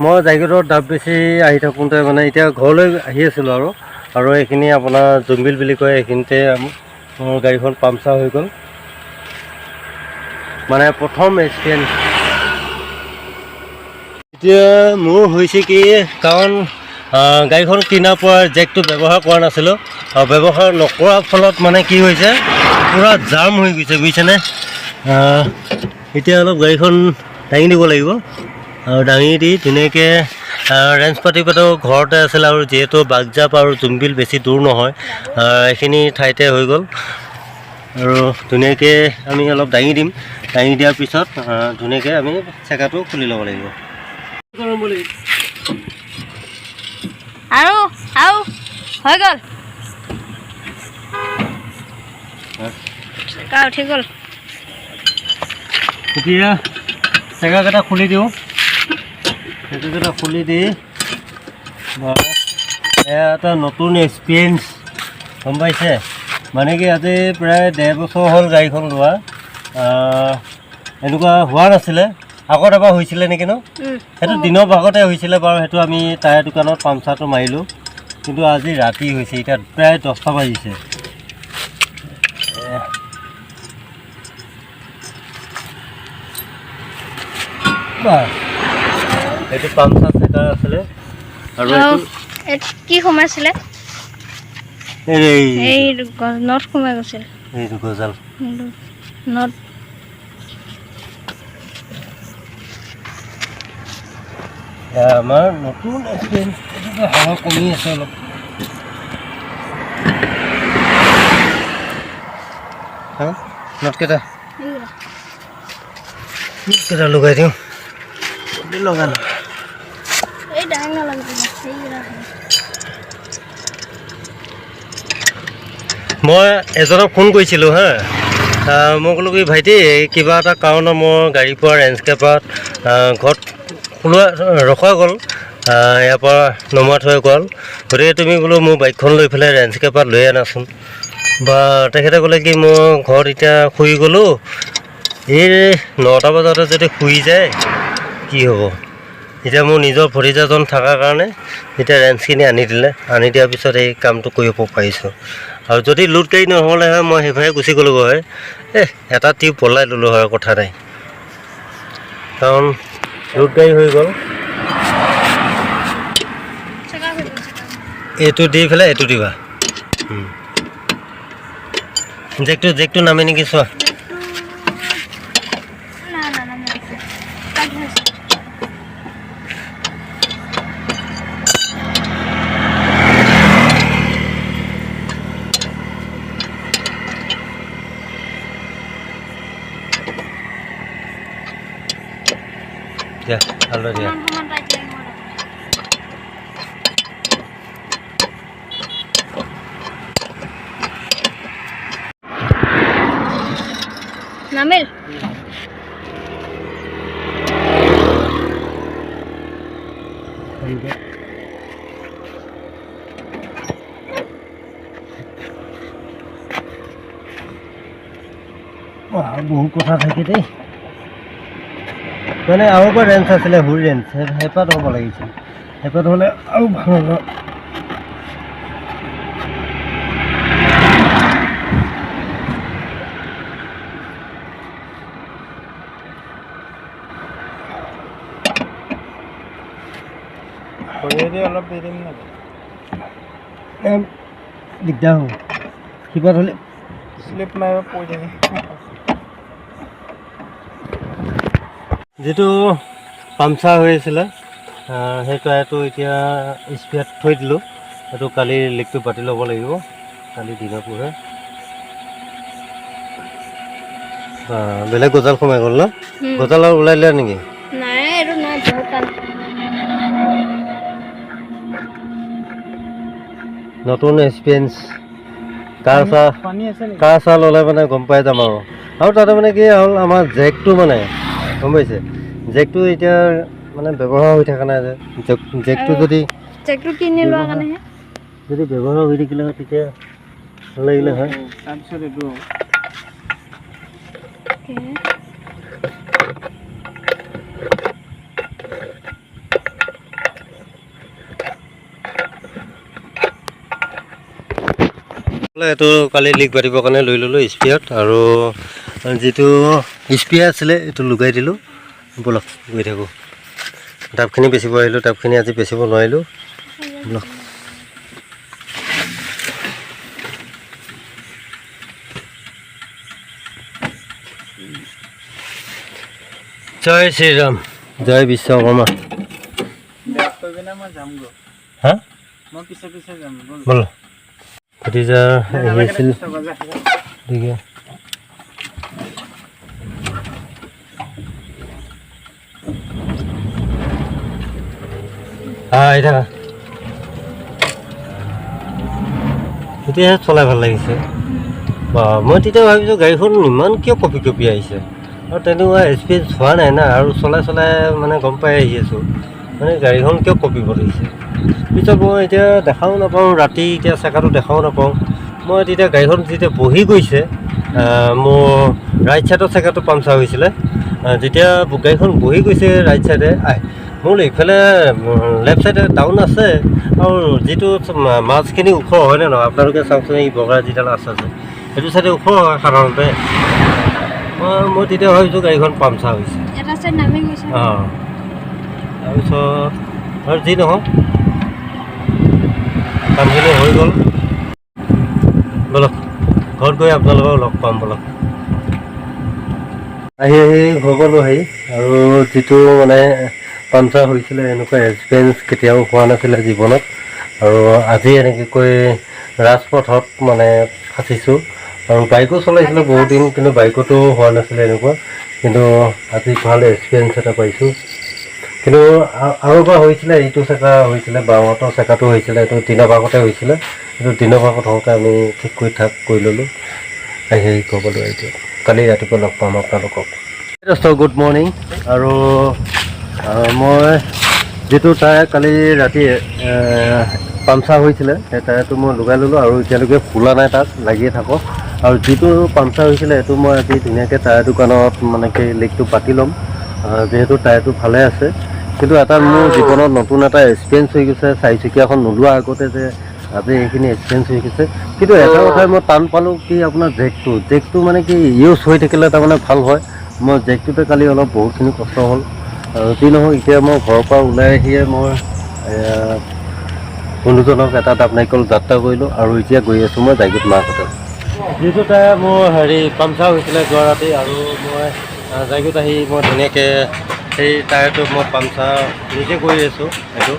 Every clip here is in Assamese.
মই জাগিৰোডত ডাব বেছি আহি থাকোঁতে মানে এতিয়া ঘৰলৈ আহি আছিলোঁ আৰু এইখিনি আপোনাৰ জুম্বিল বুলি কয়, এইখিনিতে মোৰ গাড়ীখন পামচাৰ হৈ গ'ল। মানে প্ৰথম এক্সপিৰিয়েঞ্চ। এতিয়া মোৰ হৈছে কি, কাৰণ গাড়ীখন কিনাৰ পৰা জেকটো ব্যৱহাৰ কৰা নাছিলোঁ, আৰু ব্যৱহাৰ নকৰাৰ ফলত মানে কি হৈছে, পূৰা জাম হৈ গৈছে বুজিছেনে। এতিয়া অলপ গাড়ীখন দাঙি দিব লাগিব, আৰু দাঙি দি ধুনীয়াকৈ ৰেঞ্চ পাতিটো ঘৰতে আছিলে, আৰু যিহেতু বাগজাপ আৰু জুম্বিল বেছি দূৰ নহয়, এইখিনি ঠাইতে হৈ গ'ল। আৰু ধুনীয়াকৈ আমি অলপ দাঙি দিম, দাঙি দিয়াৰ পিছত ধুনীয়াকৈ আমি চেকাটো খুলি ল'ব লাগিব। আৰু হৈ গ'ল, চেকা উঠি গ'ল। এতিয়া চেকাকেইটা খুলি দিওঁ, চেকাকেইটা খুলি দি এয়া এটা নতুন এক্সপিৰিয়েঞ্চ, গম পাইছে। মানে কি আজি প্ৰায় 1.5 বছৰ হ'ল গাড়ীখন লোৱা, এনেকুৱা হোৱা নাছিলে। আগত এবাৰ হৈছিলে নেকি ন? সেইটো দিনৰ ভাগতে হৈছিলে বাৰু, সেইটো আমি টায়াৰ দোকানত পামচাৰটো মাৰিলোঁ। কিন্তু আজি ৰাতি হৈছে, এতিয়া প্ৰায় 10টা বাজিছে। এইটো পামচাৰ চেকাৰ আছিলে, আৰু এইটো কি সোমাইছিলে? এই নট সোমাই গৈছিল, এইটো গজাল নট। আমাৰ নতুন এক্সপিৰিয়েঞ্চ, হাৱা কমি আছে অলপ। নটকেইটা লগাই দিওঁ, লগা নাই। মই এজনক ফোন কৰিছিলোঁ হা, মই ক'লোঁ কি ভাইটি, কিবা এটা কাৰণত মোৰ গাড়ীৰ পৰা ৰেঞ্চকেপাৰত ঘৰত ৰখোৱা গ'ল, ইয়াৰ পৰা নমাই থৈ গ'ল, গতিকে তুমি বোলো মোৰ বাইকখন লৈ পেলাই ৰেঞ্চকেপাৰত লৈ আনাচোন। বা তেখেতে ক'লে কি, মই ঘৰত এতিয়া শুই গ'লোঁ, এই 9টা বজাতে যদি শুই যায় কি হ'ব। এতিয়া মোৰ নিজৰ ভতিজাজন থকাৰ কাৰণে এতিয়া ৰেঞ্চখিনি আনি দিলে, আনি দিয়াৰ পিছত এই কামটো কৰিব পাৰিছোঁ। আৰু যদি লোড গাড়ী নহ'লে হয়, মই সেইভাগে গুচি গ'লোঁ হয়, এটা টিউব পলাই ল'লোঁ হয়, কথা নাই। কাৰণ লোড গাড়ী হৈ গ'ল। এইটো দি পেলাই এইটো দিবা, জেকটো নামে নেকি চোৱা। দিয়া ভালো দিয়া। নামিল বহু কথা থাকে দেই, মানে আৰু পৰা ৰেঞ্চ আছিলে, হুৰ ৰেঞ্চ, হেঁপাত হ'ব লাগিছিল, হেঁপাত হ'লে আৰু ভাল হ'ব। অলপ দি দিম নেকি, দিগদাৰ হ'ব, কিবা হ'লে শ্লিপ মাৰিব পৰি থাকে। যিটো পামচাৰ হৈ আছিলে, সেই টায়াৰটো এতিয়া স্পেয়াৰত থৈ দিলোঁ। সেইটো কালি লিকটো পাতি ল'ব লাগিব, কালি দিনৰ পোহে। বেলেগ গজাল সোমাই গ'ল ন? গজাল আৰু ওলাই দিলে নেকি? নাই, এইটো নাই, বহুত টান। নতুন এক্সপিৰিয়েঞ্চ, কাৰ চাহ ল'লে মানে গম পাই যাম আৰু তাতে মানে কি হ'ল, আমাৰ জেকটো মানে গম পাইছে, জেকটো এতিয়া মানে ব্যৱহাৰ হৈ থকা নাই যে, জেকটো যদি ব্যৱহাৰ হৈ থাকিলে হয়, তেতিয়া ভাল লাগিলে হয়। তাৰপিছত এইটো এইটো কালি লিক পাতিবৰ কাৰণে লৈ ল'লোঁ স্পেয়াৰত, আৰু যিটো স্পেয়াৰ আছিলে এইটো লগাই দিলোঁ। ব'লক গৈ থাকোঁ। টাবখিনি বেচিব আহিলোঁ, টাবখিনি আজি বেচিব নোৱাৰিলোঁ। ব'লক। জয় শ্ৰীৰাম, জয় বিশ্বকৰ্মা। হা ব'ল ভতিজা আহি আছিল। গতিকে আহি থাকা, তেতিয়াহে চলাই ভাল লাগিছে। বা মই তেতিয়া ভাবিছোঁ গাড়ীখন ইমান কিয় কঁপি কঁপি আহিছে, আৰু তেনেকুৱা স্পীড হোৱা নাই না, আৰু চলাই চলাই মানে গম পাই আহি আছোঁ মানে গাড়ীখন কিয় কঁপিব ধৰিছে। পিছত মই এতিয়া দেখাও নাপাওঁ, ৰাতি এতিয়া চেকাটো দেখাও নাপাওঁ। মই তেতিয়া গাড়ীখন যেতিয়া বহি গৈছে, মোৰ ৰাইট ছাইডৰ চেকাটো পামচাৰ হৈছিলে। যেতিয়া গাড়ীখন বহি গৈছে ৰাইট ছাইডে মোৰ ইফালে লেফ্ট ছাইডে ডাউন আছে, আৰু যিটো মাছখিনি ওখ হয়নে নহয় আপোনালোকে চাওকচোন, এই বগা যিডাল আছে সেইটো ছাইডে ওখ হয় সাধাৰণতে। মই তেতিয়া ভাবিছোঁ গাড়ীখন পামচাৰ হৈছে। অঁ, তাৰপিছত আৰু যি নহওক কামখিনি হৈ গ'ল। ব'লক ঘৰত গৈ আপোনালোকক লগ পাম। ব'লক আহি হৈ গ'লোঁ আহি, আৰু যিটো মানে পামচাৰ হৈছিলে এনেকুৱা এক্সপিৰিয়েঞ্চ কেতিয়াও হোৱা নাছিলে জীৱনত, আৰু আজি এনেকৈ ৰাজপথত মানে ফাঁচিছোঁ। আৰু বাইকো চলাইছিলোঁ বহুত দিন, কিন্তু বাইকতো হোৱা নাছিলে এনেকুৱা, কিন্তু আজি ভাল এক্সপিৰিয়েঞ্চ এটা পাইছোঁ। কিন্তু আৰু এবাৰ হৈছিলে, ইটো চেকা হৈছিলে, বাওঁহাতৰ চেকাটো হৈছিলে, এইটো দিনৰ ভাগতে হৈছিলে। এইটো দিনৰ ভাগত হওঁতে আমি ঠিক কৰি ল'লোঁ। আহি ক'বলৈ এতিয়া কালি ৰাতিপুৱা লগ পাম আপোনালোকক। Good morning. আৰু মই যিটো টায়াৰ কালি ৰাতি পামচাৰ হৈছিলে, সেই টায়াৰটো মই লগাই ল'লোঁ, আৰু এতিয়ালৈকে খোলা নাই, তাত লাগিয়ে থাকক। আৰু যিটো পামচাৰ হৈছিলে সেইটো মই আজি ধুনীয়াকৈ টায়াৰ দোকানত মানে কি লিকটো পাতি ল'ম, যিহেতু টায়াৰটো ভালে আছে। কিন্তু এটা মোৰ জীৱনত নতুন এটা এক্সপিৰিয়েঞ্চ হৈ গৈছে, চাৰিচকীয়াখন নোলোৱাৰ আগতে যে আজি এইখিনি এক্সপিৰিয়েঞ্চ হৈ গৈছে। কিন্তু এটা কথাই মই টান পালোঁ কি, আপোনাৰ জেকটো মানে কি ইউজ হৈ থাকিলে তাৰমানে ভাল হয়। মই জেকটোতে কালি অলপ বহুতখিনি কষ্ট হ'ল, আৰু যি নহওক এতিয়া মই ঘৰৰ পৰা ওলাই আহিয়ে মই বন্ধুজনক এটা ডাবনাৰিকল যাত্ৰা কৰিলোঁ, আৰু এতিয়া গৈ আছোঁ মই জাগীত মাকহঁতে। যিটো টায়াৰ মোৰ পামচাৰ হৈছিলে যোৱা ৰাতি, আৰু মই জাগীত আহি মই ধুনীয়াকৈ সেই টায়াৰটো মই পামচাৰ নিজে কৰি আছোঁ, সেইটো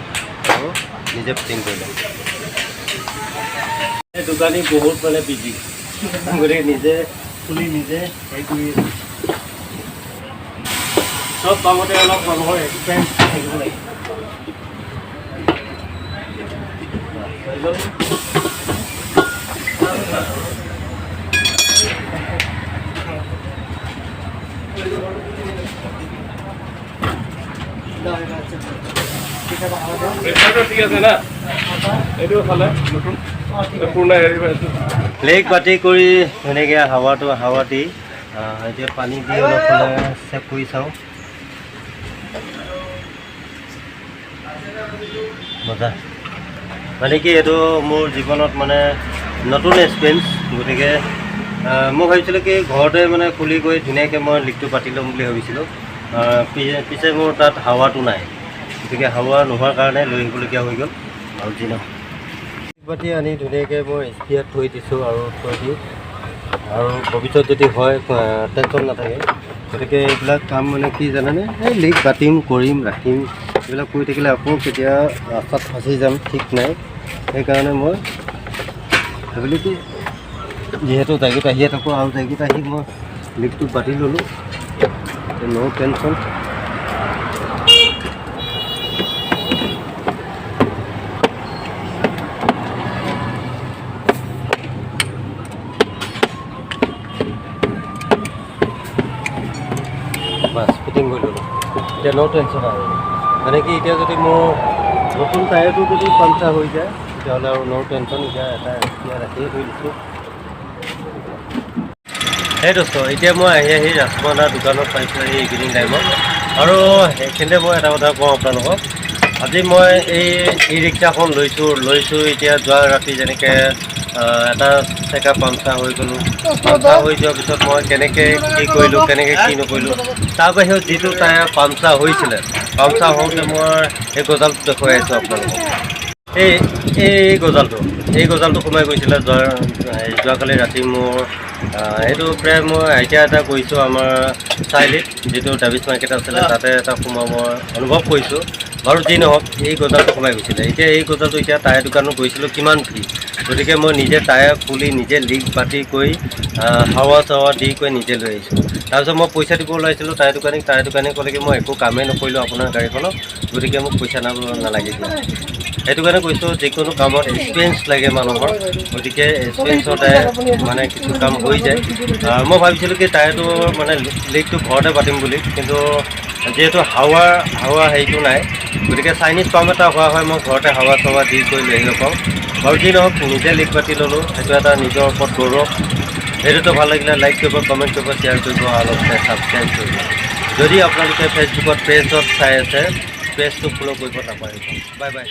আৰু নিজে ফিটিং কৰি লওঁ। এই দোকানী বহুত মানে বিজি, গতিকে নিজে খুলি নিজে হেৰি কৰি আছোঁ। চব কামতে অলপ মানুহৰ এক্সপিৰিয়েঞ্চ থাকিব লাগিব। ঠিক আছে না, এইটো খালে লেগ বাতি কৰি ধুনীয়াকৈ হাৱা দি এতিয়া পানী দি অলপ চেক কৰি চাওঁ। মজা মানে কি, এইটো মোৰ জীৱনত মানে নতুন এক্সপিৰিয়েঞ্চ। গতিকে মই ভাবিছিলোঁ কি ঘৰতে মানে খুলি গৈ ধুনীয়াকৈ মই লিকটো পাতি ল'ম বুলি ভাবিছিলোঁ। পিছে মোৰ তাত হাৱাটো নাই, গতিকে হাৱা নোহোৱাৰ কাৰণে লৈ আহিবলগীয়া হৈ গ'ল। আৰু যি নহওক পাতি আনি ধুনীয়াকৈ মই স্পেয়াৰত থৈ দিছোঁ, আৰু থৈ দি আৰু ভৱিষ্যত যদি হয় টেনশ্যন নাথাকে। গতিকে এইবিলাক কাম মানে কি জানেনে, এই লিক বাতিম কৰিম ৰাখিম, এইবিলাক কৰি থাকিলে আকৌ কেতিয়া ৰাস্তাত ফাঁচি যাম ঠিক নাই। সেইকাৰণে মই ভাবিলোঁ কি, যিহেতু জাগীত আহিয়ে থাকোঁ, আৰু জাগীত আহি মই লিকটো বাতি ল'লোঁ, ন' টেনশ্যন। বাছ ফিটিং কৰি ল'লোঁ, এতিয়া ন' টেনশ্যন আৰু। মানে কি এতিয়া যদি মোৰ নতুন টায়াৰটো যদি পামচাৰ হৈ যায় তেতিয়াহ'লে আৰু ন' টেনশ্যন। এতিয়া এটা এতিয়া ৰাখিয়ে থৈ দিছোঁ। সেই দোস্ত, এতিয়া মই আহি ৰাজপথৰ দোকানত পাইছোঁ এইখিনি টাইমত, আৰু সেইখিনিতে মই এটা কথা কওঁ আপোনালোকক। আজি মই এই ই ৰিক্সাখন লৈছোঁ এতিয়া যোৱা ৰাতি যেনেকৈ এটা চেকা পামচাৰ হৈ গ'লোঁ। পামচাৰ হৈ যোৱাৰ পিছত মই কেনেকৈ কি কৰিলোঁ, কেনেকৈ কি নকৰিলোঁ, তাৰ বাহিৰত যিটো টায়াৰ পামচাৰ হৈছিলে, পামচাৰ হওঁতে মই এই গজালটো দেখুৱাই আছোঁ আপোনালোকক। এই এই গজালটো সোমাই গৈছিলে যোৱাকালি ৰাতি মোৰ এইটো প্ৰায় মই আইডিয়া এটা কৰিছোঁ আমাৰ চাৰিআলিত যিটো ডাবিছ মাৰ্কেট আছিলে তাতে এটা সোমোৱা মই অনুভৱ কৰিছোঁ। বাৰু যি নহওক এই গজালটো সোমাই গৈছিলে। এতিয়া এই গজালটো এতিয়া টায়াৰ দোকানত গৈছিলোঁ কিমান ফ্ৰী, গতিকে মই নিজে টায়াৰ খুলি নিজে লিক বাতি কৰি হাৱা চাৱা দি কৰি নিজে লৈ আহিছোঁ। তাৰপিছত মই পইচা দিব ওলাইছিলোঁ টায়াৰ দোকানীক ক'লে কি মই একো কামেই নকৰিলোঁ আপোনাৰ গাড়ীখনত, গতিকে মোক পইচা নালাগে। সেইটো কাৰণে কৈছোঁ যিকোনো কামত এক্সপিৰিয়েঞ্চ লাগে মানুহৰ, গতিকে এক্সপিৰিয়েঞ্চতে মানে কিছু কাম হৈ যায়। মই ভাবিছিলোঁ কি টায়াৰটো মানে লিকটো ঘৰতে পাতিম বুলি, কিন্তু যিহেতু হাৱা হেৰিটো নাই, গতিকে চাইনিজ পাম্প এটা হোৱা হয় মই ঘৰতে হাৱা চাৱা দি কৰি লৈ আহিব পাৰোঁ। বাৰু যি নহওক নিজে লিক পাতি ল'লোঁ, সেইটো এটা নিজৰ ওপৰত গৌৰৱ। ভিডিঅ'টো ভাল লাগিলে লাইক কৰিব, কমেণ্ট কৰিব, শ্বেয়াৰ কৰিব আৰু ছাবস্ক্ৰাইব কৰিব। যদি আপোনালোকে ফেচবুকত পেজত চাই আছে, পেজটো ফ'ল' কৰিব নাপাহৰিব। Bye bye.